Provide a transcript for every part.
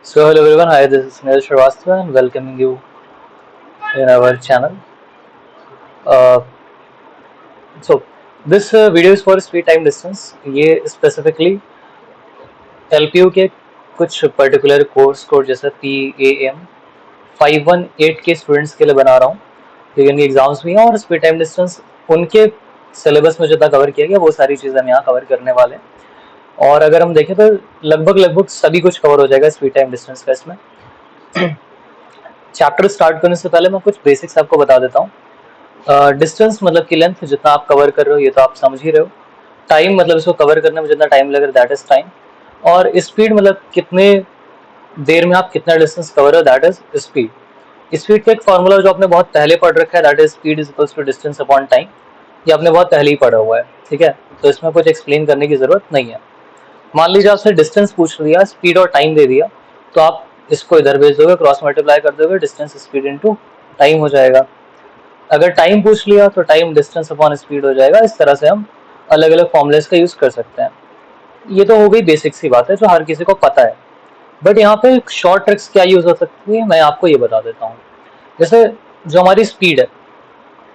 So hello everyone, hi, this is Sunil Srivastava and welcoming you in our channel. Uh, so this video is for speed time distance. ये specifically LPU के कुछ particular course code जैसा PAM 518 के students के लिए बना रहा हूँ, क्योंकि इनके एग्जाम्स भी हैं और स्पीड टाइम डिस्टेंस उनके सिलेबस में जितना कवर किया गया वो सारी चीज़ें हम यहाँ कवर करने वाले हैं। और अगर हम देखें तो लगभग सभी कुछ कवर हो जाएगा स्पीड टाइम डिस्टेंस का इसमें। चैप्टर स्टार्ट करने से पहले मैं कुछ बेसिक्स आपको बता देता हूँ। डिस्टेंस मतलब कि लेंथ, जितना आप कवर कर रहे हो ये तो आप समझ ही रहे हो। टाइम मतलब इसको कवर करने में जितना टाइम लग रहा है दैट इज टाइम। और स्पीड मतलब कितने देर में आप कितना डिस्टेंस कवर हो, दैट इज स्पीड। स्पीड का एक फॉर्मूला जो आपने बहुत पहले पढ़ रखा है, that is speed is equals to distance upon time. ये आपने बहुत पहले ही पढ़ा हुआ है, ठीक है, तो इसमें कुछ एक्सप्लेन करने की जरूरत नहीं है। मान लीजिए आपसे डिस्टेंस पूछ लिया, स्पीड और टाइम दे दिया, तो आप इसको इधर भेज दोगे, क्रॉस मल्टीप्लाई कर दोगे, डिस्टेंस स्पीड इनटू टाइम हो जाएगा। अगर टाइम पूछ लिया तो टाइम डिस्टेंस अपॉन स्पीड हो जाएगा। इस तरह से हम अलग अलग फॉर्मूलेस का यूज कर सकते हैं। ये तो हो गई बेसिक सी बात है जो हर किसी को पता है। बट यहाँ पे शॉर्ट ट्रिक्स क्या यूज हो सकती है, मैं आपको ये बता देता हूँ। जैसे जो हमारी स्पीड है,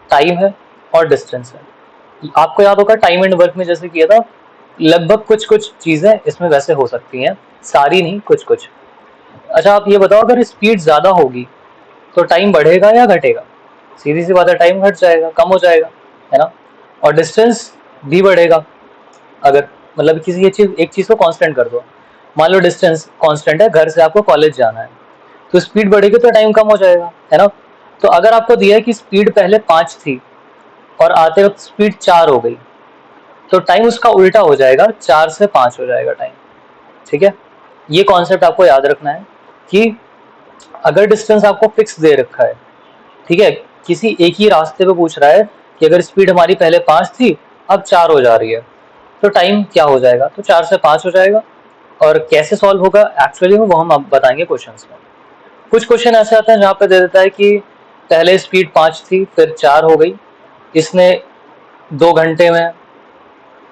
टाइम है और डिस्टेंस है। आपको याद होगा टाइम एंड वर्क में जैसे किया था, लगभग कुछ कुछ चीजें इसमें वैसे हो सकती हैं, सारी नहीं, कुछ कुछ। अच्छा आप ये बताओ, अगर स्पीड ज्यादा होगी तो टाइम बढ़ेगा या घटेगा? सीधी सी बात है, टाइम घट जाएगा, कम हो जाएगा, है ना। और डिस्टेंस भी बढ़ेगा। अगर मतलब किसी एक चीज को कांस्टेंट कर दो, मान लो डिस्टेंस कांस्टेंट है, घर से आपको कॉलेज जाना है, तो स्पीड बढ़ेगी तो टाइम कम हो जाएगा, है ना। तो अगर आपको दिया है कि स्पीड पहले 5 थी और आते वक्त स्पीड 4 हो गई, तो टाइम उसका उल्टा हो जाएगा, 4 से 5 हो जाएगा टाइम, ठीक है। ये कॉन्सेप्ट आपको याद रखना है कि अगर डिस्टेंस आपको फिक्स दे रखा है, ठीक है, किसी एक ही रास्ते पे पूछ रहा है कि अगर स्पीड हमारी पहले 5 थी अब 4 हो जा रही है, तो टाइम क्या हो जाएगा, तो 4 से 5 हो जाएगा। और कैसे सॉल्व होगा एक्चुअली में वो हम अब बताएंगे क्वेश्चंस में। कुछ क्वेश्चन ऐसे आते हैं जहाँ पे दे देता है कि पहले स्पीड 5 थी फिर 4 हो गई, इसने 2 घंटे में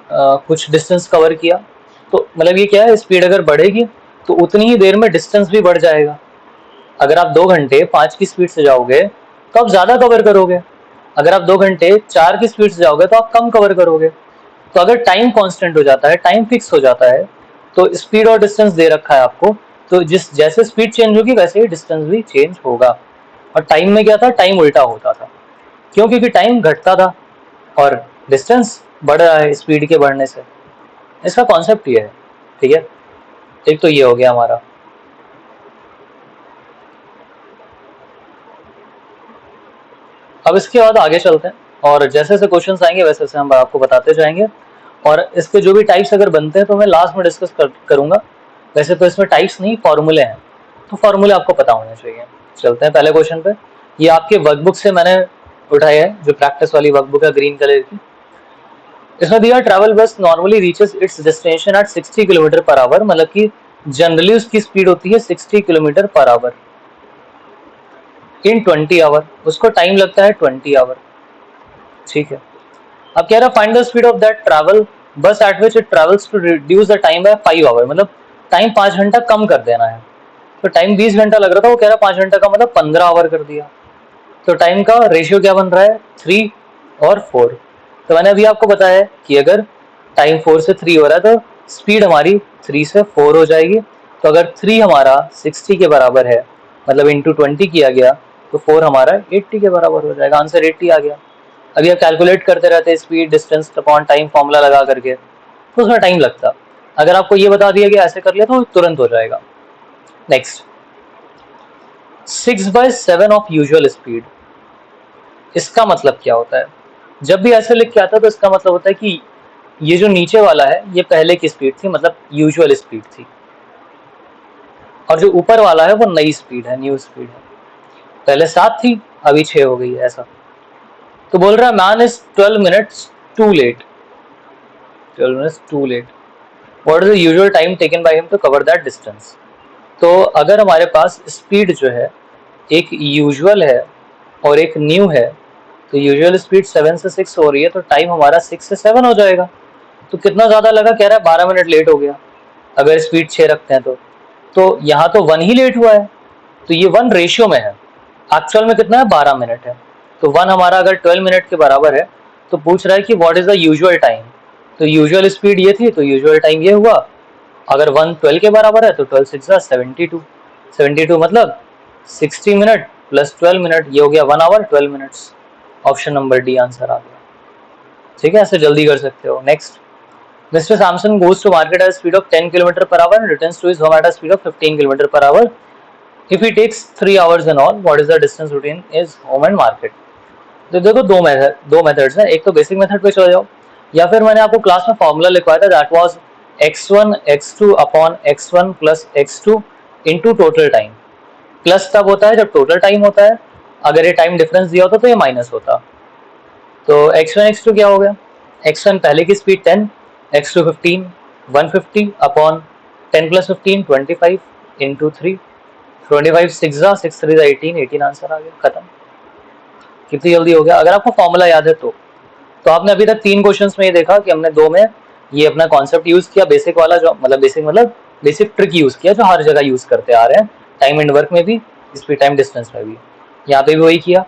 कुछ डिस्टेंस कवर किया। तो मतलब ये क्या है, स्पीड अगर बढ़ेगी तो उतनी ही देर में डिस्टेंस भी बढ़ जाएगा। अगर आप 2 घंटे 5 की स्पीड से जाओगे तो आप ज्यादा कवर करोगे, अगर आप 2 घंटे 4 की स्पीड से जाओगे तो आप कम कवर करोगे। तो अगर टाइम कांस्टेंट हो जाता है, टाइम फिक्स हो जाता है, तो स्पीड और डिस्टेंस दे रखा है आपको, तो जिस जैसे स्पीड चेंज होगी वैसे ही डिस्टेंस भी चेंज होगा। और टाइम में क्या था, टाइम उल्टा होता था। क्यों? क्योंकि टाइम घटता था और डिस्टेंस बढ़ रहा है स्पीड के बढ़ने से। इसका कॉन्सेप्ट ये है, ठीक है। एक तो ये हो गया हमारा। अब इसके बाद आगे चलते हैं और जैसे जैसे क्वेश्चंस आएंगे वैसे वैसे हम आपको बताते जाएंगे। और इसके जो भी टाइप्स अगर बनते हैं तो मैं लास्ट में डिस्कस करूंगा। वैसे तो इसमें टाइप्स नहीं, फॉर्मूले हैं, तो फॉर्मूले आपको पता होने चाहिए। चलते हैं पहले क्वेश्चन पे। ये आपके वर्कबुक से मैंने उठाया है, जो प्रैक्टिस वाली वर्कबुक है ग्रीन कलर की। इसमें दिया travel bus normally reaches it's destination eight 60 kilometre per our, मतलब कि जनरली उसकी स्पीड होती है 60 kilometre per hour in 20 hour, उसको टाइम लगता है 20 आवर, ठीक है। अब कह रहा find the speed of that travel bus at which it travels to reduce the time by 5 hour, मतलब टाइम 5 घंटा कम कर देना है। तो टाइम 20 घंटा लग रहा था, वो कह रहा 5 घंटा का मतलब 15 आवर कर दिया। तो टाइम का रेशियो क्या बन रहा है, 3 और 4। तो मैंने अभी आपको बताया कि अगर टाइम 4 से 3 हो रहा है तो स्पीड हमारी 3 से 4 हो जाएगी। तो अगर 3 हमारा 60 के बराबर है, मतलब इंटू 20 किया गया, तो 4 हमारा 80 के बराबर हो जाएगा। आंसर 80 आ गया। अभी आप कैलकुलेट करते रहते speed distance upon time formula लगा करके, तो उसमें टाइम लगता। अगर आपको ये बता दिया कि ऐसे कर लिया तो तुरंत हो जाएगा। नेक्स्ट, 6/7 ऑफ यूजुअल स्पीड, इसका मतलब क्या होता है? जब भी ऐसे लिख के आता है तो इसका मतलब होता है कि ये जो नीचे वाला है ये पहले की स्पीड थी, मतलब यूजुअल स्पीड थी, और जो ऊपर वाला है वो नई स्पीड है, न्यू स्पीड है। पहले 7 थी अभी 6 हो गई है, ऐसा। तो बोल रहा है man is 12 minutes too late, 12 minutes too late, what is the usual time taken by him to cover that distance. तो अगर हमारे पास स्पीड जो है एक यूजुअल है और एक न्यू है, तो यूजुअल स्पीड 7 से 6 हो रही है, तो टाइम हमारा 6 से 7 हो जाएगा। तो कितना ज्यादा लगा, कह रहा है 12 मिनट लेट हो गया अगर स्पीड 6 रखते हैं तो तो यहाँ तो 1 ही लेट हुआ है, तो ये 1 रेशियो में है, एक्चुअल में कितना है 12 मिनट है। तो 1 हमारा अगर 12 मिनट के बराबर है तो पूछ रहा है कि what is the usual time. तो यूजुअल स्पीड ये थी, तो यूजुअल टाइम ये हुआ। अगर 1 12 के बराबर है तो 12 6 72, 72 मतलब 60 मिनट प्लस 12 मिनट, ये हो गया 1 hour 12 minutes. Option number D answer आ गया। ठीक है, ऐसे जल्दी कर सकते हो। Next, Mr. Samson goes to market at a speed of 10 km per hour and returns to his home at a speed of 15 km per hour. If he takes 3 hours and all, what is the distance between his home and market? तो देखो दो methods हैं, एक तो basic method पे चले जाओ, या फिर मैंने आपको क्लास में फॉर्मूला लिखवाया था, that was x1 x2 upon x1 plus x2 into total time. Plus तब होता है जब टोटल टाइम होता है, अगर ये टाइम डिफरेंस दिया होता तो ये माइनस होता। तो x1 x2 क्या हो गया, x1 पहले की speed 10, x2 15, 150 upon 10 plus 15 25 into 3, 25 6 6 3 18, 18 answer आ गया, खत्म। कितनी जल्दी हो गया, अगर आपको फॉर्मूला याद है तो आपने अभी तक 3 क्वेश्चंस में ये देखा कि हमने 2 में ये अपना कॉन्सेप्ट यूज किया, बेसिक वाला, जो मतलब बेसिक ट्रिक यूज किया जो हर जगह यूज करते आ रहे हैं, टाइम एंड वर्क में भी, स्पीड टाइम डिस्टेंस में भी। यहाँ पे भी वही किया,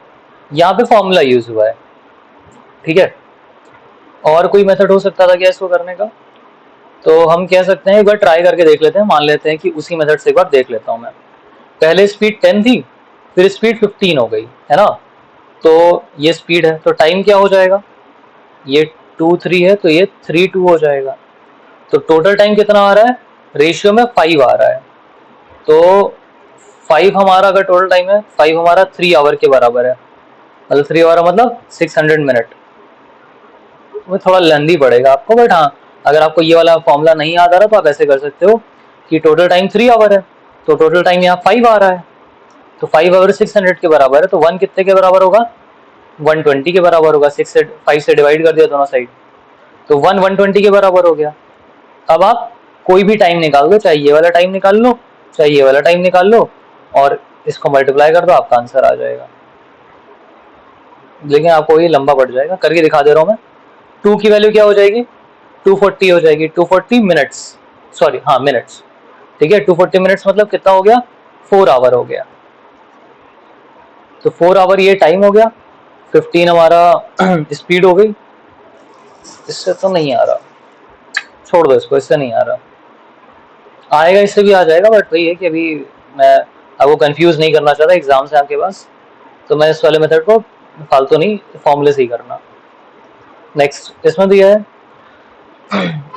यहाँ पे फॉर्मूला यूज हुआ है। ठीक है, और कोई मेथड हो सकता था क्या इसको करने का, तो हम कह सकते हैं एक बार ट्राई करके देख लेते हैं। मान लेते हैं कि उसी मेथड से एक बार देख लेता हूँ मैं। पहले स्पीड 10 थी, फिर स्पीड 15 हो गई, है ना। तो ये स्पीड है, तो टाइम क्या हो जाएगा, ये 2 3 है तो ये 3 2 हो जाएगा। तो टोटल टाइम कितना आ रहा है, रेशियो में 5 आ रहा है। तो 5 हमारा अगर टोटल टाइम है, 5 हमारा 3 आवर के बराबर है, मतलब 3 आवर मतलब 600 मिनट। वो थोड़ा लेंदी पड़ेगा आपको, बट हाँ, अगर आपको ये वाला फॉर्मूला नहीं याद आ रहा तो आप ऐसे कर सकते हो कि टोटल टाइम 3 आवर है, तो टोटल टाइम यहाँ 5 आ रहा है, तो 5 आवर 600 के बराबर है, तो 1 कितने के बराबर होगा, 120 के बराबर होगा। 5 से डिवाइड कर दिया दोनों साइड, तो 1 120 के बराबर हो गया। अब आप कोई भी टाइम निकाल दो, चाहे ये वाला टाइम निकाल लो, चाहे ये वाला टाइम निकाल लो, और इसको मल्टीप्लाई कर दो, आपका आंसर आ जाएगा। लेकिन आपको ये लंबा पड़ जाएगा, करके दिखा दे रहा हूँ मैं। 2 की वैल्यू क्या हो जाएगी, 240 हो जाएगी, 240 मिनट्स, सॉरी हाँ मिनट्स। ठीक है, 240 मिनट्स मतलब कितना हो गया, 4 आवर हो गया। तो 4 आवर ये टाइम हो गया, 15 हमारा स्पीड हो गई। इससे तो नहीं आ रहा, छोड़ दो इसको, इससे नहीं आ रहा। आएगा, इससे भी आ जाएगा, बट वही है कि अभी मैं आपको कंफ्यूज नहीं करना चाहता, एग्जाम से आपके पास, तो मैं इस वाले मेथड को फालतू नहीं, फॉर्मूले से ही करना। नेक्स्ट, इसमें दिया है,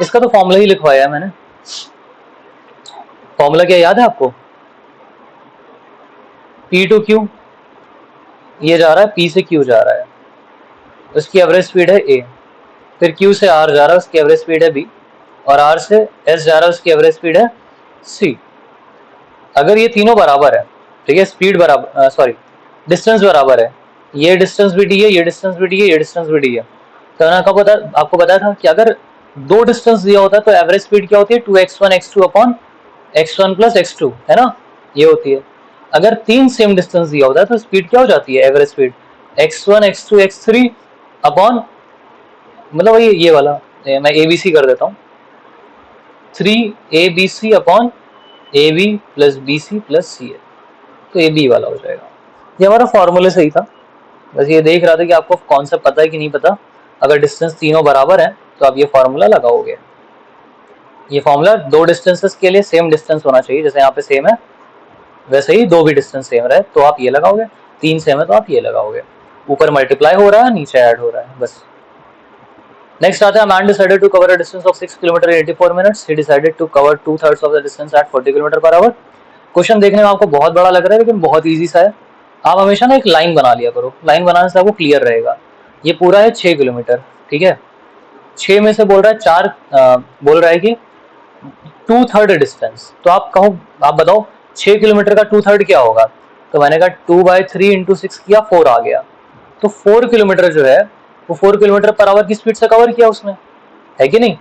इसका तो फॉर्मूला ही लिखवाया है मैंने। फॉर्मूला क्या याद है आपको, P टू Q, ये जा रहा है P से Q जा रहा है, उसकी एवरेज स्पीड है A, फिर Q से R जा रहा है, उसकी एवरेज स्पीड है B, और R से S जा रहा है, उसकी एवरेज स्पीड है C। अगर ये तीनों बराबर है, ठीक है, स्पीड बराबर, सॉरी डिस्टेंस बराबर है, ये डिस्टेंस भी D है, ये डिस्टेंस भी D है, ये डिस्टेंस भी D है, तो मैंने आपको बताया था कि अगर 2 डिस्टेंस दिया होता है तो एवरेज स्पीड क्या होती है, 2x1 x2 upon x1 plus x2, है ना, ये होती है। अगर 3 सेम डिस्टेंस दिया होता है तो स्पीड क्या हो जाती है, average speed x1 x2 x3 upon, मतलब ये वाला, मैं ABC कर देता हूँ, 3ABC upon AB plus BC plus C है, तो ये B वाला हो जाएगा। ये हमारा फॉर्मूले सही था, बस ये देख रहा था कि आपको कॉन्सेप्ट पता है कि नहीं पता। अगर डिस्टेंस तीनों बराबर है तो आप ये फॉर्मूला लगाओगे। ये फॉर्मूला 2 डिस्टेंसेस के लिए सेम डिस्टेंस होना चाहिए, जैसे यहाँ पे सेम है वैसे ही 2 भी डिस्टेंस सेम रहे तो आप ये लगाओगे, 3 सेम है तो आप ये लगाओगे, ऊपर मल्टीप्लाई हो रहा है, नीचे ऐड हो रहा है, बस। नेक्स्ट आता है, man decided to cover a distance of 6 kilometre in 84 minutes, he decided to cover 2/3 of the distance at 40 kilometre per hour. Question देखने में आपको बहुत बड़ा लग रहा है, लेकिन बहुत ईजी सा है। आप हमेशा ना एक लाइन बना लिया करो, लाइन बनाने से आपको क्लियर रहेगा। ये पूरा है 6 किलोमीटर, ठीक है, 6 में से बोल रहा है 4, बोल रहा है कि 2/3 डिस्टेंस, तो आप कहो, आप बताओ 6 किलोमीटर का 2/3 क्या होगा, तो मैंने कहा 2/3 इंटू 6 किया, 4 आ गया। तो 4 किलोमीटर जो है वो 4 किलोमीटर पर आवर की स्पीड से कवर किया उसने, है कि नहीं।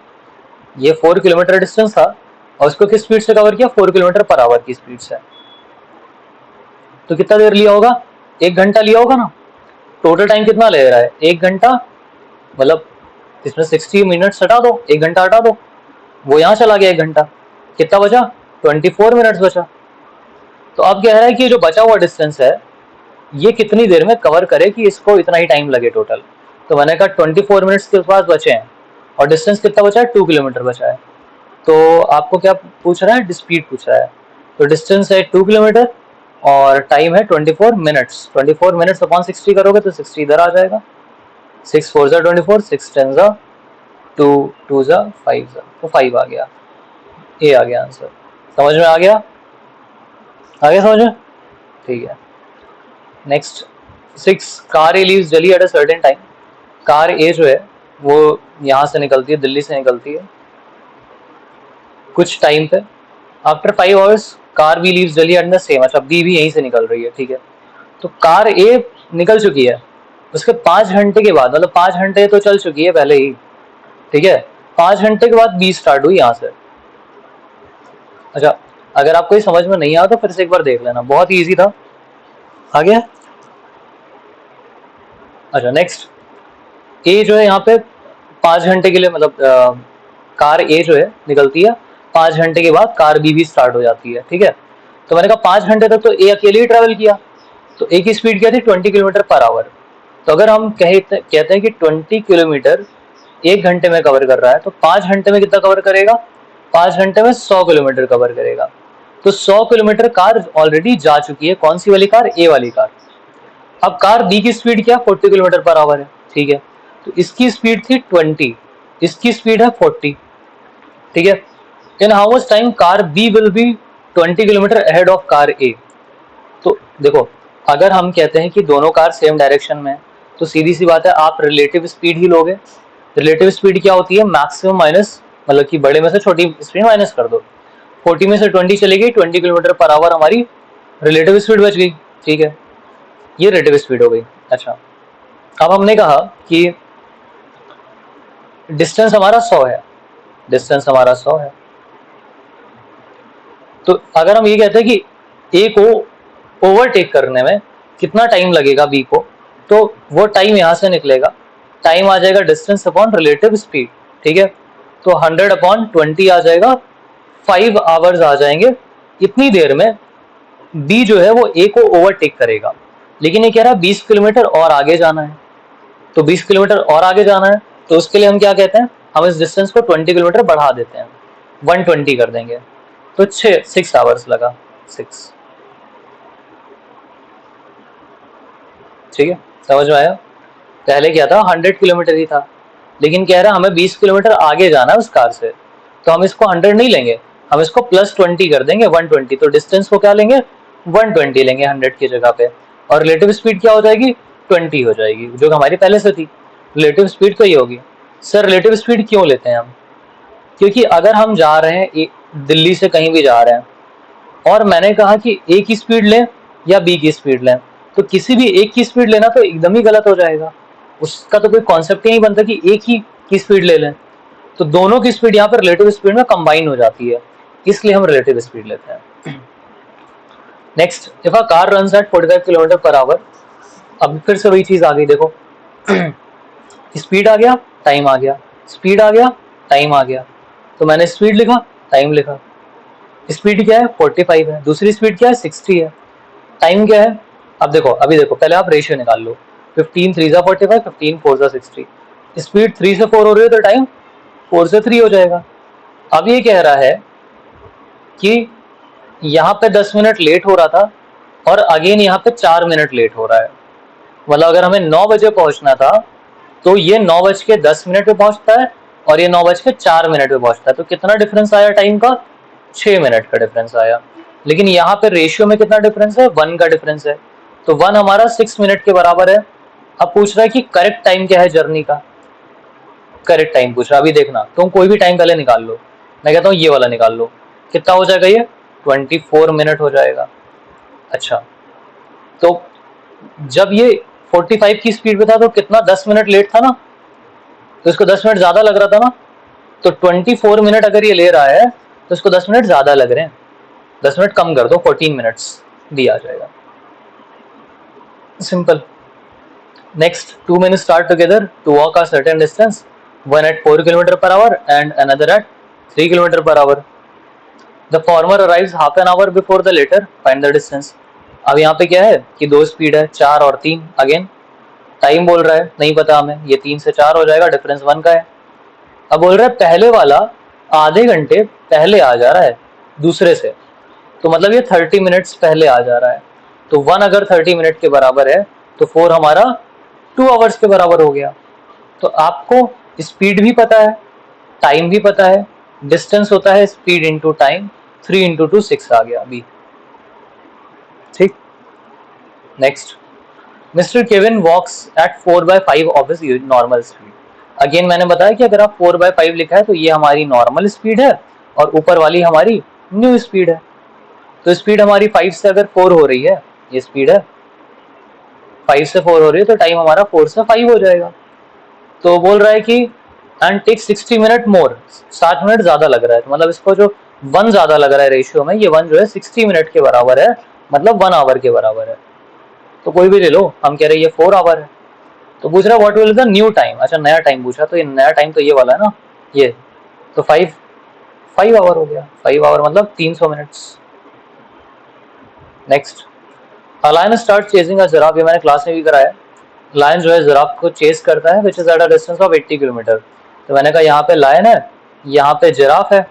ये 4 किलोमीटर डिस्टेंस था और उसको किस स्पीड से कवर किया, 4 किलोमीटर पर आवर की स्पीड से। तो कितना देर लिया होगा, 1 घंटा लिया होगा ना। टोटल टाइम कितना ले रहा है, 1 घंटा, मतलब इसमें 60 मिनट्स हटा दो, 1 घंटा हटा दो, वो यहाँ चला गया 1 घंटा, कितना बचा 24 मिनट्स बचा। तो अब कह रहा है कि जो बचा हुआ डिस्टेंस है ये कितनी देर में कवर करे कि इसको इतना ही टाइम लगे टोटल। तो मैंने कहा 24 मिनट्स के पास बचे हैं और डिस्टेंस कितना बचा है, 2 किलोमीटर बचा है। तो आपको क्या पूछ रहा है, स्पीड पूछ रहा है। तो डिस्टेंस है 2 किलोमीटर और टाइम है 24 मिनट्स। 24 मिनट्स अपॉन 60 करोगे तो 60 इधर आ जाएगा। 6 4 जा 24, 6 10 जा 2 2 जा 5 जा, तो 5 आ गया। ये आ गया आंसर। समझ में आ गया? समझ में? ठीक है। Next 6, car A leaves Delhi at a certain time. Car A जो है वो यहाँ से निकलती है, दिल्ली से निकलती है कुछ टाइम पे। After 5 hours car B leaves Delhi at the same. अच्छा, बी भी यहीं से निकल रही है, ठीक है। तो कार ए निकल चुकी है, उसके 5 घंटे के बाद, मतलब 5 घंटे तो चल चुकी है पहले ही, ठीक है। 5 घंटे के बाद बी स्टार्ट हुई यहाँ से। अच्छा, अगर आपको ये समझ में नहीं आया तो फिर से एक बार देख लेना, बहुत ही ईजी था। आ गया? अच्छा, नेक्स्ट ए जो है यहाँ पे 5 घंटे के लिए, मतलब कार ए जो है निकलती है, 5 घंटे के बाद कार बी भी स्टार्ट हो जाती है, ठीक है। तो मैंने कहा 5 घंटे तक तो ए अकेले ही ट्रेवल किया, तो ए की स्पीड क्या थी, 20 किलोमीटर पर आवर। तो अगर हम कहते हैं कि 20 किलोमीटर 1 घंटे में कवर कर रहा है, तो 5 घंटे में कितना कवर करेगा, 5 घंटे में 100 किलोमीटर कवर करेगा। तो 100 किलोमीटर कार ऑलरेडी जा चुकी है। कौन सी वाली कार, ए वाली कार। अब कार बी की स्पीड क्या, 40 किलोमीटर पर आवर है, ठीक है। तो इसकी स्पीड थी 20, इसकी स्पीड है 40, ठीक है। In how much time car B will be 20 kilometre ahead of car A. तो देखो, अगर हम कहते हैं कि दोनों कार सेम डायरेक्शन में है, तो सीधी सी बात है आप रिलेटिव स्पीड ही लोगे। रिलेटिव स्पीड क्या होती है, मैक्सिमम माइनस, मतलब कि बड़े में से छोटी स्पीड माइनस कर दो। 40 में से 20 चली गई, 20 किलोमीटर पर आवर हमारी रिलेटिव स्पीड बच गई, ठीक है। ये रिलेटिव स्पीड हो गई। अच्छा, अब हमने कहा कि डिस्टेंस हमारा 100 है, डिस्टेंस हमारा 100 है। तो अगर हम ये कहते हैं कि ए को ओवरटेक करने में कितना टाइम लगेगा बी को, तो वो टाइम यहाँ से निकलेगा, टाइम आ जाएगा डिस्टेंस अपॉन रिलेटिव स्पीड, ठीक है। तो 100 अपॉन 20 आ जाएगा, 5 आवर्स आ जाएंगे। इतनी देर में बी जो है वो ए को ओवरटेक करेगा। लेकिन ये कह रहा है 20 किलोमीटर और आगे जाना है, तो 20 किलोमीटर और आगे जाना है, तो उसके लिए हम क्या कहते हैं, हम इस डिस्टेंस को 20 किलोमीटर बढ़ा देते हैं, 120 कर देंगे। तो 6 आवर्स लगा, 6, ठीक है। समझ में आया? पहले क्या था, 100 किलोमीटर ही था, लेकिन कह रहा है हमें 20 किलोमीटर आगे जाना है उस कार से, तो हम इसको 100 नहीं लेंगे, हम इसको +20 कर देंगे, 120। तो डिस्टेंस को क्या लेंगे, 120 लेंगे 100 की जगह पे, और रिलेटिव स्पीड क्या हो जाएगी, 20 हो जाएगी, जो हमारी पहले से थी। रिलेटिव स्पीड तो ये होगी। सर रिलेटिव स्पीड क्यों लेते हैं हम, क्योंकि अगर हम जा रहे हैं दिल्ली से कहीं भी जा रहे हैं और मैंने कहा कि ए की स्पीड लें या बी की स्पीड लें, तो किसी भी एक की स्पीड लेना तो एकदम ही गलत हो जाएगा, उसका तो कोई कॉन्सेप्ट ही नहीं बनता कि एक ही की स्पीड ले लें। तो दोनों की स्पीड यहाँ पर रिलेटिव स्पीड में कंबाइन हो जाती है, इसलिए हम रिलेटिव स्पीड लेते हैं। Next, if a car runs at 45 kilometre per our. अब फिर से वही चीज आ गई, देखो स्पीड आ गया, टाइम आ गया, स्पीड आ गया, टाइम आ गया। तो मैंने स्पीड लिखा, टाइम लिखा। स्पीड क्या है, 45 है, दूसरी स्पीड क्या है, 60 है, टाइम क्या है। अब देखो, अभी देखो, पहले आप रेशियो निकाल लो, 15 3 जा 45, 15 4 जा 60। स्पीड 3 से 4 हो रही है तो टाइम 4 से 3 हो जाएगा। अब ये कह रहा है कि यहाँ पे 10 मिनट लेट हो रहा था और अगेन यहाँ पे 4 मिनट लेट हो रहा है। मतलब अगर हमें 9 बजे पहुंचना था तो ये 9:10 पे पहुंचता है और ये 9:04 पे पहुंचता है। तो कितना डिफरेंस आया टाइम का, 6 मिनट का डिफरेंस आया। लेकिन यहाँ पे रेशियो में कितना डिफरेंस है, 1 का डिफरेंस है, तो 1 हमारा 6 मिनट के बराबर है। अब पूछ रहा है कि करेक्ट टाइम क्या है जर्नी का, करेक्ट टाइम पूछ रहा है। अभी देखना, तुम कोई भी टाइम पहले निकाल लो, मैं कहता हूँ ये वाला निकाल लो, कितना हो जाएगा ये, 24 मिनट हो जाएगा। अच्छा, तो जब ये 45 की स्पीड पे था तो कितना, 10 मिनट लेट था ना, तो इसको 10 मिनट ज्यादा लग रहा था ना। तो 24 मिनट अगर ये ले रहा है तो इसको 10 मिनट ज्यादा लग रहे हैं, 10 मिनट कम कर दो, 14 मिनट्स दिया जाएगा। Simple. Next, 2 men start together to walk a certain distance, one at 4 kilometre per hour and another at 3 kilometre per hour. The former arrives half an hour before the latter, find the distance. अब यहाँ पे क्या है कि दो speed है, 4 और 3। Again time बोल रहा है, नहीं पता हमें, ये 3 से 4 हो जाएगा, डिफरेंस 1 का है। अब बोल रहा है पहले वाला आधे घंटे पहले आ जा रहा है दूसरे से, तो मतलब ये 30 मिनट्स पहले आ जा रहा है। तो 1 अगर 30 मिनट के बराबर है तो 4 हमारा 2 आवर्स के बराबर हो गया। तो आपको स्पीड भी पता है, टाइम भी पता है, डिस्टेंस होता है स्पीड इंटू टाइम, 3 इंटू 2 6 आ गया अभी। ठीक, next, mister Kevin walks at 4/5 of his normal speed. Again मैंने बताया कि अगर आप 4/5 लिखा है तो ये हमारी नॉर्मल स्पीड है और ऊपर वाली हमारी न्यू स्पीड है। तो स्पीड हमारी 5 से अगर 4 हो रही है, ये स्पीड है 5 से 4 हो रही है, तो टाइम हमारा 4 से 5 हो जाएगा। तो बोल रहा है कि and take 60 minute more, 60 minute ज्यादा लग रहा है, तो मतलब इसको जो 1 ज्यादा लग रहा है रेशियो में, ये 1 जो है 60 मिनट के बराबर है, मतलब 1 आवर के बराबर है। तो कोई भी ले लो, हम कह रहे हैं ये 4 आवर है। तो पूछ रहा है what will the new time, अच्छा नया टाइम पूछा, तो ये नया टाइम तो ये वाला है ना, ये तो 5 आवर हो गया, 5 आवर मतलब 300 minutes. Next, a lion start chasing a giraffe, ये मैंने क्लास में भी कराया। लायन जो है जिराफ को चेस करता है, which is at a distance of 80 kilometre. तो मैंने कहा यहाँ पे लायन है, यहाँ पे जिराफ है,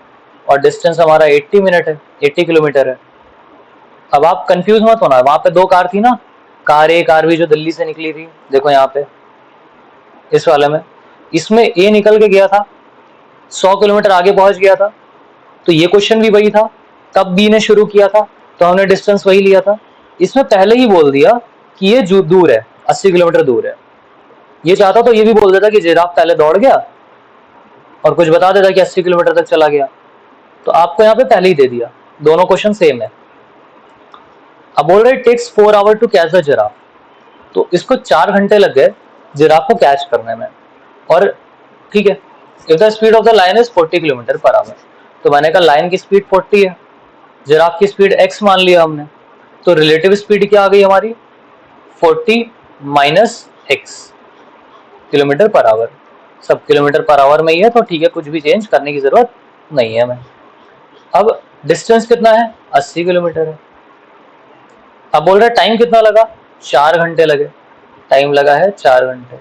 और डिस्टेंस हमारा 80 मिनट है, 80 किलोमीटर है। अब आप कंफ्यूज मत होना, वहां पे 2 कार थी ना, कार ए कार बी, जो दिल्ली से निकली थी, देखो यहाँ पे इस वाले में, इसमें ए निकल के गया था, 100 किलोमीटर आगे पहुंच गया था, तो ये क्वेश्चन भी वही था, तब बी ने शुरू किया था तो हमने डिस्टेंस वही लिया था। इसमें पहले ही बोल दिया कि ये जो दूर है, 80 किलोमीटर दूर है। ये चाहता तो ये भी बोल देता कि जिराफ पहले दौड़ गया और कुछ बता देता कि 80 किलोमीटर तक चला गया। तो आपको यहाँ पे पहले ही दे दिया, दोनों क्वेश्चन सेम है। अब बोल रहे takes 4 hour to catch the giraffe, तो इसको 4 घंटे लग गए जिराफ को कैच करने में। और ठीक है, if the speed of the line is 40 kilometre per our, तो मैंने कहा लाइन की स्पीड 40 है, जिराफ की स्पीड x मान लिया हमने, तो रिलेटिव स्पीड क्या आ गई हमारी, 40 minus x kilometre per our. सब किलोमीटर पर आवर में ही है, तो ठीक है, कुछ भी चेंज करने की जरूरत नहीं है हमें। अब डिस्टेंस कितना है, 80 किलोमीटर है। अब बोल रहा है टाइम कितना लगा, 4 घंटे लगे, टाइम लगा है 4 घंटे।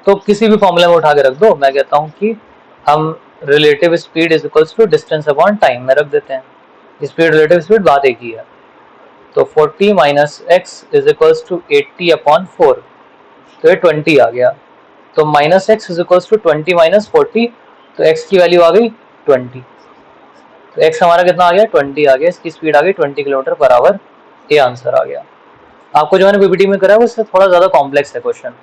तो किसी भी फॉर्मूले में उठा के रख दो, मैं कहता हूँ कि हम relative speed is equals to distance upon time में रख देते हैं। स्पीड रिलेटिव स्पीड बात एक ही है। तो 40 minus x is equals to 80 upon 4, तो ये 20 आ गया। तो minus x is equals to 20 minus 40, तो एक्स की वैल्यू आ गई 20। तो एक्स हमारा कितना आ गया, 20 आ गया, इसकी स्पीड आ गई 20 किलोमीटर पर आवर। ये आंसर आ गया। आपको जो मैंने पीपीटी में कराया वो इससे थोड़ा ज्यादा कॉम्प्लेक्स है क्वेश्चन,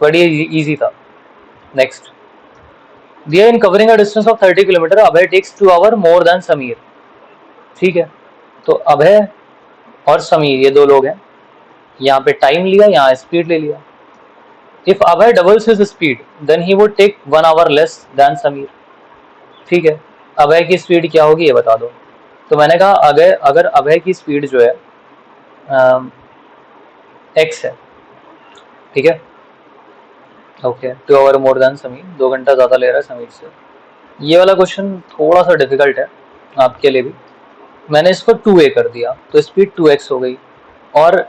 बट ये इजी था। नेक्स्ट, दिया in covering a distance of 30 kilometre Abhay takes 2 hour more than Sameer. ठीक है, तो अभय और समीर ये दो लोग हैं, यहाँ पे टाइम लिया, यहाँ स्पीड ले लिया। If Abhay doubles his speed then he would take 1 hour less than Sameer. ठीक है, अभय की स्पीड क्या होगी ये बता दो। तो मैंने कहा अगर अभय की स्पीड जो है एक्स है, ठीक है, okay, 2 hour more than Sameer, 2 घंटा ज़्यादा ले रहा है समीर से। ये वाला क्वेश्चन थोड़ा सा डिफिकल्ट है आपके लिए भी। मैंने इसको 2a कर दिया, तो स्पीड 2x हो गई, और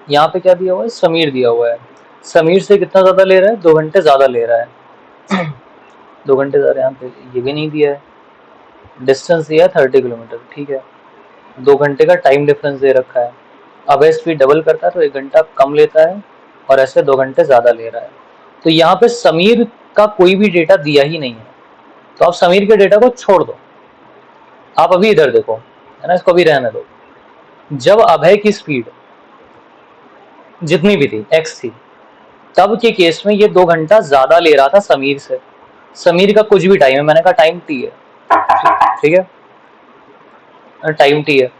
यहाँ पे क्या दिया हुआ है, समीर दिया हुआ है। समीर से कितना ज़्यादा ले रहा है, 2 घंटे ज़्यादा ले रहा है। 2 घंटे ज़्यादा, यहाँ पे ये भी नहीं दिया है। डिस्टेंस दिया है 30 किलोमीटर, ठीक है, 2 घंटे का टाइम डिफरेंस दे रखा है। अब स्पीड डबल करता है तो 1 घंटा कम लेता है, और ऐसे 2 घंटे ज़्यादा ले रहा है। तो यहाँ पे समीर का कोई भी डेटा दिया ही नहीं है, तो आप समीर के डेटा को छोड़ दो। आप अभी इधर देखो, है ना, इसको अभी रहने दो। जब अभय की स्पीड जितनी भी थी x थी, तब के केस में ये 2 घंटा ज्यादा ले रहा था समीर से। समीर का कुछ भी टाइम है, मैंने कहा टाइम t है, ठीक है, टाइम t है।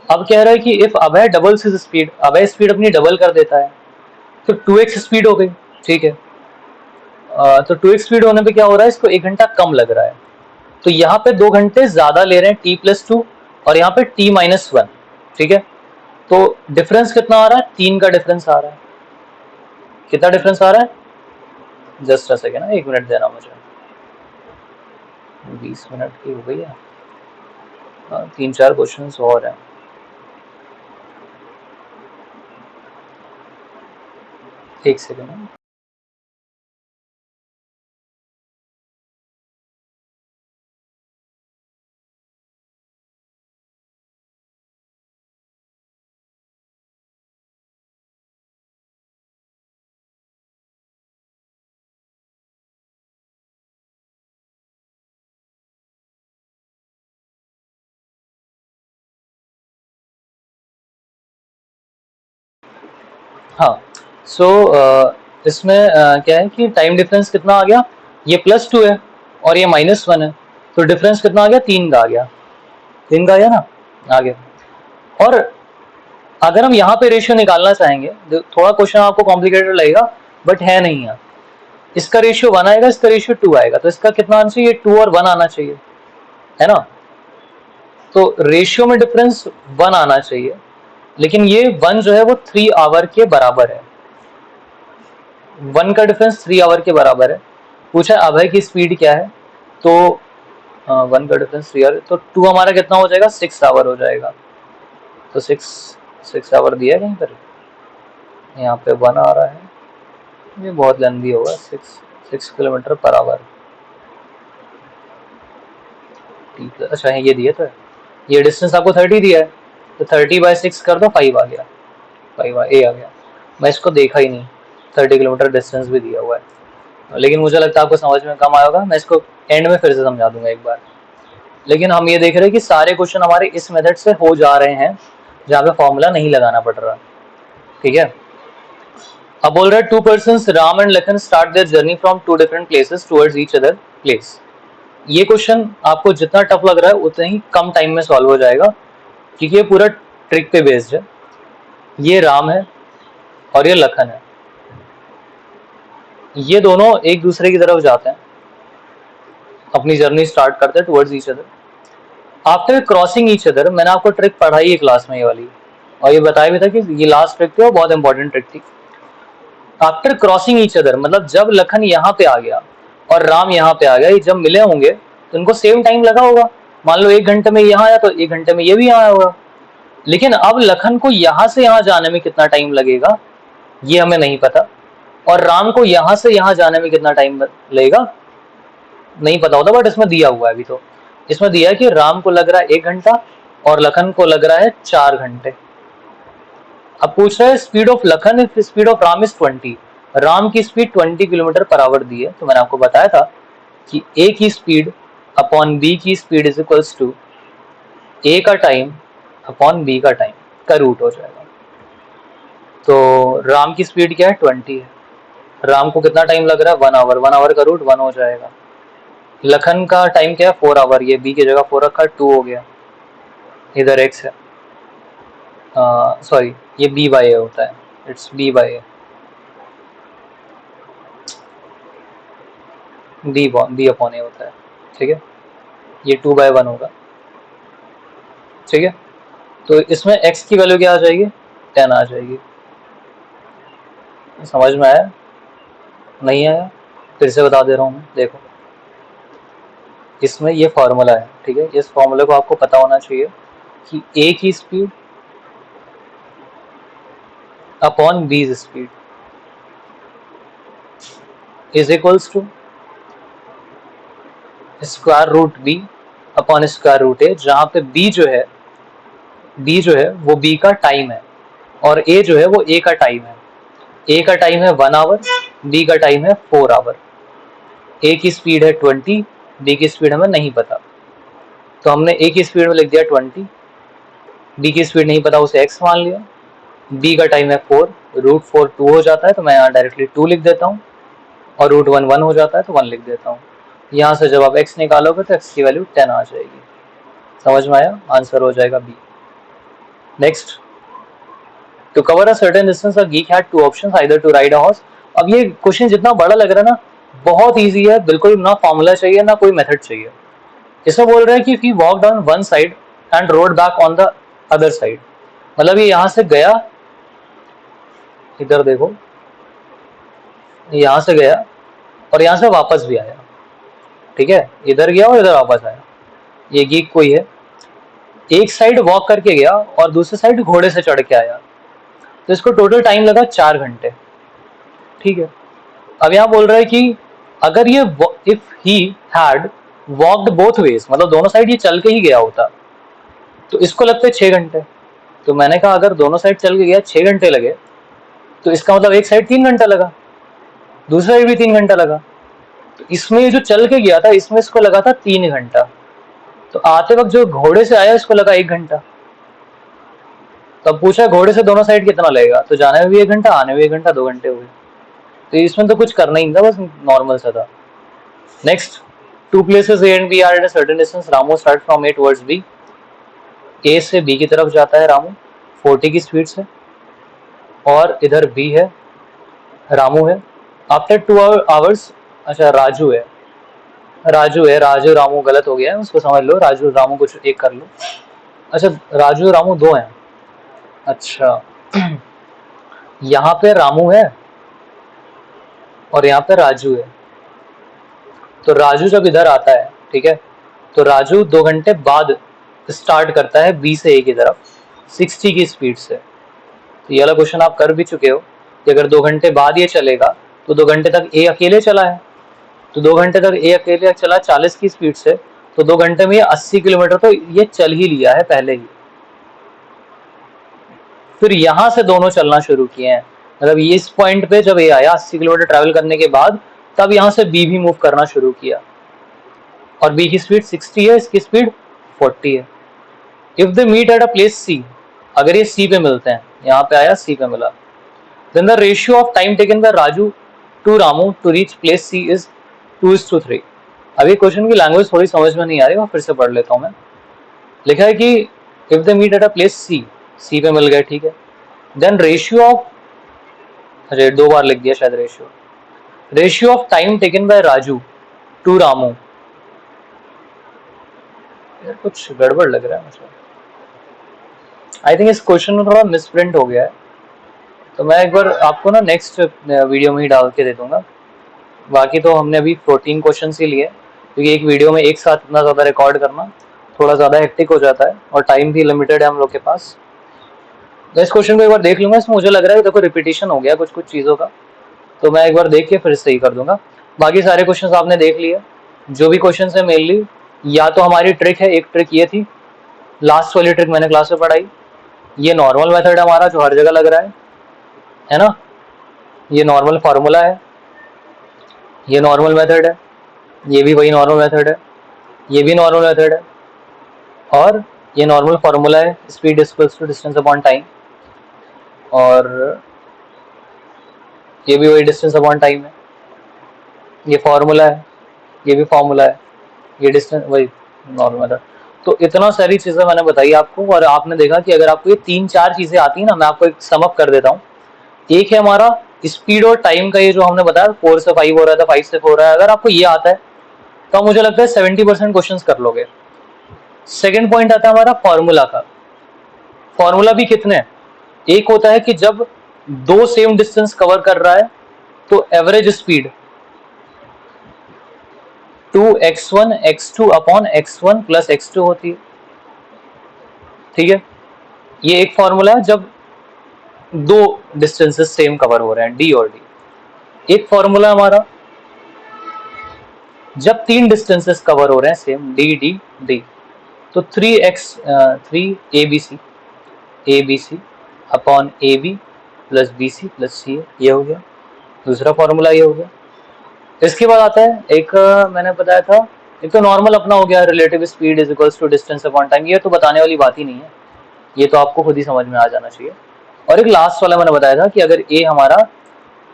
अब कह रहा है कि if Abhay doubles his speed, Abhay speed अपनी डबल कर देता है, तो 2x स्पीड हो गई, ठीक है। तो 2x स्पीड होने पे क्या हो रहा है, इसको 1 घंटा कम लग रहा है, तो यहाँ पे 2 घंटे ज्यादा ले रहे हैं t+2, और यहाँ पे t-1, ठीक है। तो डिफरेंस कितना आ रहा है, 3 का डिफरेंस आ रहा है। कितना डिफरेंस आ रहा है, जस्ट अ सेकेंड, 1 मिनट देना मुझे, 20 मिनट की हो गई है। 3-4 क्वेश्चंस और हैं। एक सेकेंड। हाँ, सो इसमें क्या है कि टाइम डिफरेंस कितना आ गया, ये +2 है और ये -1 है, तो डिफरेंस कितना आ गया, 3 का आ गया। 3 का आ गया ना, आ गया। और अगर हम यहाँ पे रेशियो निकालना चाहेंगे, थोड़ा क्वेश्चन आपको कॉम्प्लिकेटेड लगेगा बट है नहीं है। इसका रेशियो 1 आएगा, इसका रेशियो 2 आएगा, तो इसका कितना आना चाहिए, 2 और 1 आना चाहिए, है ना। तो रेशियो में डिफरेंस 1 आना चाहिए, लेकिन ये 1 जो है वो 3 आवर के बराबर है। 1 का डिफरेंस 3 आवर के बराबर है। पूछा अभय की स्पीड क्या है, तो 1 का डिफरेंस 3 आवर, तो 2 हमारा कितना हो जाएगा, 6 आवर हो जाएगा। तो 6 आवर दिया है कहीं पर, यहाँ पे 1 आ रहा है, ये बहुत लेंथी होगा। 6 किलोमीटर पर आवर। अच्छा है, ये दिया तो है, ये डिस्टेंस आपको 30 दिया है, तो 30/6 कर दो, 5 आ गया, 5 ए आ गया। मैं इसको देखा ही नहीं, 30 किलोमीटर डिस्टेंस भी दिया हुआ है, लेकिन मुझे लगता है आपको समझ में कम आया होगा। मैं इसको एंड में फिर से समझा दूंगा एक बार। लेकिन हम ये देख रहे हैं कि सारे क्वेश्चन हमारे इस मेथड से हो जा रहे हैं, जहाँ पे फॉर्मूला नहीं लगाना पड़ रहा। ठीक है, अब बोल रहा है 2 persons Ram and Lakhan start their journey from 2 different places towards each other place। ये क्वेश्चन आपको जितना टफ लग रहा है उतना ही कम टाइम में सॉल्व हो जाएगा, क्योंकि ये पूरा ट्रिक पे बेस्ड है। ये राम है और ये लखन है, ये दोनों एक दूसरे की तरफ जाते हैं, अपनी जर्नी स्टार्ट करते हैं towards each other. After crossing each other, मैंने आपको ट्रिक पढ़ाई है क्लास में ये वाली, और ये बताया भी था कि ये लास्ट ट्रिक थी और बहुत इंपॉर्टेंट ट्रिक थी। आफ्टर क्रॉसिंग ईच अदर मतलब जब लखन यहाँ पे आ गया और राम यहाँ पे आ गया, ये जब मिले होंगे तो इनको सेम टाइम लगा होगा। मान लो 1 घंटे में यहाँ आया तो 1 घंटे में ये भी आया होगा। लेकिन अब लखन को यहाँ से यहाँ जाने में कितना टाइम लगेगा ये हमें नहीं पता, और राम को यहाँ से यहाँ जाने में कितना टाइम लगेगा नहीं पता होता, बट इसमें दिया हुआ है। अभी तो इसमें दिया है कि राम को लग रहा है 1 घंटा और लखन को लग रहा है 4 घंटे। अब पूछ रहा है speed of Lakhan if speed of Ram is 20। Ram की स्पीड 20 किलोमीटर पर आवर दी है, तो मैंने आपको बताया था कि ए की स्पीड अपॉन बी की स्पीड इज इक्वल्स टू ए का टाइम अपॉन बी का टाइम का रूट हो जाएगा। तो राम की स्पीड क्या है, 20 है, राम को कितना टाइम लग रहा है, 1 आवर, 1 आवर का रूट 1 हो जाएगा। लखन का टाइम क्या है, 4 आवर, ये बी की जगह 4 रखा, 2 हो गया, इधर एक्स है, सॉरी ये बी बाई ए होता है, it's B by A, B upon A होता है। ठीक है, ये 2/1 होगा। ठीक है, तो इसमें x की वैल्यू क्या आ जाएगी, 10 आ जाएगी। समझ में आया, नहीं आया, फिर से बता दे रहा हूँ मैं। देखो इसमें ये फॉर्मूला है, ठीक है, इस फॉर्मूले को आपको पता होना चाहिए कि a की speed upon b speed is equals to square root b upon square root a, जहाँ पे b जो है वो b का टाइम है और a जो है वो a का टाइम है। a का टाइम है 1 आवर, b का टाइम है 4 आवर। a की स्पीड है 20, b की स्पीड हमें नहीं पता, तो हमने a की स्पीड में लिख दिया 20, b की स्पीड नहीं पता उसे x मान लिया, b का टाइम है 4, रूट 4 2 हो जाता है तो मैं यहाँ डायरेक्टली 2 लिख देता हूँ, और रूट 1 1 हो जाता है तो 1 लिख देता हूँ। यहाँ से जब आप x निकालोगे तो x की वैल्यू 10 आ जाएगी। समझ में आया, आंसर हो जाएगा B. Next, to cover a certain distance a geek had 2 options either to ride a horse. अब ये क्वेश्चन जितना बड़ा लग रहा है ना, बहुत इजी है, बिल्कुल ना फॉर्मूला चाहिए ना कोई मेथड चाहिए। इसमें बोल रहा है कि he walked on one side and rode back on the other side। मतलब ये यहाँ से गया, इधर देखो, यहाँ से गया और यहाँ से वापस भी आया। ठीक है, इधर गया और इधर वापस आया। ये गीक कोई है, एक साइड वॉक करके गया और दूसरी साइड घोड़े से चढ़ के आया, तो इसको टोटल टाइम लगा 4 घंटे। ठीक है, अब यहाँ बोल रहा है कि अगर ये if he had walked both ways, मतलब दोनों साइड ये चल के ही गया होता, तो इसको लगते 6 घंटे। तो मैंने कहा अगर दोनों साइड चल के गया 6 घंटे लगे, तो इसका मतलब एक साइड 3 घंटा लगा, दूसरी साइड भी 3 घंटा लगा। तो इसमें ये जो चल के गया था इसमें इसको लगा था 3 घंटा, तो आते वक्त जो घोड़े से आया इसको लगा 1 घंटा। तब पूछा घोड़े से दोनों साइड कितना लगेगा, तो जाने में भी 1 घंटा, आने में 1 घंटा, 2 घंटे हुए। तो इसमें तो कुछ करना ही था, बस नॉर्मल सा था। Next, 2 places A and B are at a certain distance. Ramu start from A towards B. A से B की तरफ जाता है रामू 40 की स्पीड से, और इधर B है, रामू है। आफ्टर 2 hours, अच्छा राजू है, राजू रामू गलत हो गया है, उसको समझ लो, राजू रामू कुछ एक कर लो। अच्छा राजू रामू 2 हैं, अच्छा यहाँ पे रामू है और यहाँ पे राजू है। तो राजू जब इधर आता है, ठीक है, तो राजू 2 घंटे बाद स्टार्ट करता है बी से ए की तरफ 60 की स्पीड से। तो ये वाला क्वेश्चन आप कर भी चुके हो कि अगर 2 घंटे बाद ये चलेगा तो 2 घंटे तक ए अकेले चला है, तो 2 घंटे तक ए अकेले चला 40 की स्पीड से, तो 2 घंटे में ये 80 किलोमीटर तो ये चल ही लिया है पहले ही। फिर यहाँ से दोनों चलना शुरू किए हैं, मतलब ये इस पॉइंट पे जब ए आया 80 किलोमीटर ट्रैवल करने के बाद, तब यहाँ से बी भी मूव करना शुरू किया, और बी की स्पीड 60 है, इसकी स्पीड 40 है। If they meet at a place C, अगर ये सी पे मिलते हैं, यहाँ पे आया सी पे मिला, then the ratio of time taken by Raju to Ramu to reach place C is 2:3। अभी क्वेश्चन की लैंग्वेज थोड़ी समझ में नहीं आ रही, मैं फिर से पढ़ लेता हूँ मैं। लिखा है कि if they meet at a place C, C पे मिल गए, ठीक है, देन रेशियो ऑफ, अरे 2 बार लिख दिया शायद, ratio of time taken by Raju to Ramu, कुछ गड़बड़ लग रहा है मुझे, आई थिंक इस क्वेश्चन में थोड़ा मिसप्रिंट हो गया है, तो मैं एक बार आपको ना नेक्स्ट वीडियो में ही डाल के दे दूंगा। बाकी तो हमने अभी 14 क्वेश्चन ही लिए, क्योंकि एक वीडियो में एक साथ इतना ज़्यादा रिकॉर्ड करना थोड़ा ज़्यादा हेक्टिक हो जाता है, और टाइम भी लिमिटेड है हम लोग के पास। तो इस क्वेश्चन को एक बार देख लूंगा, इसमें मुझे लग रहा है कि देखो रिपीटिशन हो गया कुछ कुछ चीज़ों का, तो मैं एक बार देख के फिर सही कर दूंगा। बाकी सारे क्वेश्चन आपने देख लिए, जो भी क्वेश्चन है मेनली, या तो हमारी ट्रिक है, एक ट्रिक ये थी, लास्ट वाली ट्रिक मैंने क्लास में पढ़ाई, ये नॉर्मल मेथड है हमारा जो हर जगह लग रहा है ना, ये नॉर्मल फार्मूला है, ये नॉर्मल मेथड है, ये भी वही नॉर्मल मेथड है, ये भी नॉर्मल मेथड है, और ये नॉर्मल फार्मूला है, speed equals to distance upon time, और ये भी वही डिस्टेंस अपॉन टाइम है, ये फार्मूला है, ये भी फार्मूला है, ये डिस्टेंस वही नॉर्मल मेथड। तो इतना सारी चीज़ें मैंने बताई आपको, और आपने देखा कि अगर आपको ये 3-4 चीज़ें आती है ना, मैं आपको एक समअप कर देता हूँ। एक है हमारा स्पीड और टाइम का, ये जो हमने बताया 4 से 5 हो रहा था, 5 से 4 हो रहा है, अगर आपको ये आता है तो मुझे लगता है 70% क्वेश्चंस कर लोगे। सेकंड पॉइंट आता है हमारा फॉर्मूला का। फॉर्मूला भी कितने, एक होता है कि जब 2 सेम डिस्टेंस कवर कर रहा है तो average speed 2x1 x2 upon x1 plus x2 होती है, ठीक है, ये एक फॉर्मूला है जब 2 डिस्टेंसेस सेम कवर हो रहे हैं, डी और डी। एक फॉर्मूला हमारा जब 3 डिस्टेंसेस कवर हो रहे हैं सेम, डी डी डी, तो 3 A B C upon A B plus B C plus C, ये हो गया दूसरा फॉर्मूला, ये हो गया। इसके बाद आता है एक मैंने बताया था, एक तो नॉर्मल अपना हो गया, relative speed is equals to distance upon time, ये तो बताने वाली बात ही नहीं है, ये तो आपको खुद ही समझ में आ जाना चाहिए। और एक लास्ट वाला मैंने बताया था कि अगर ए हमारा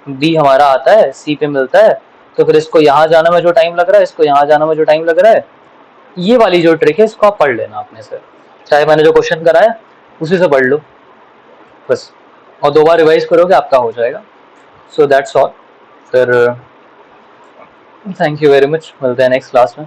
बी हमारा आता है सी पे मिलता है, तो फिर इसको यहाँ जाने में जो टाइम लग रहा है, इसको यहाँ जाने में जो टाइम लग रहा है, ये वाली जो ट्रिक है इसको आप पढ़ लेना अपने से, चाहे मैंने जो क्वेश्चन कराया उसी से पढ़ लो बस, और 2 बार रिवाइज करोगे आपका हो जाएगा। सो दैट्स ऑल, फिर थैंक यू वेरी मच, मिलते हैं नेक्स्ट क्लास में।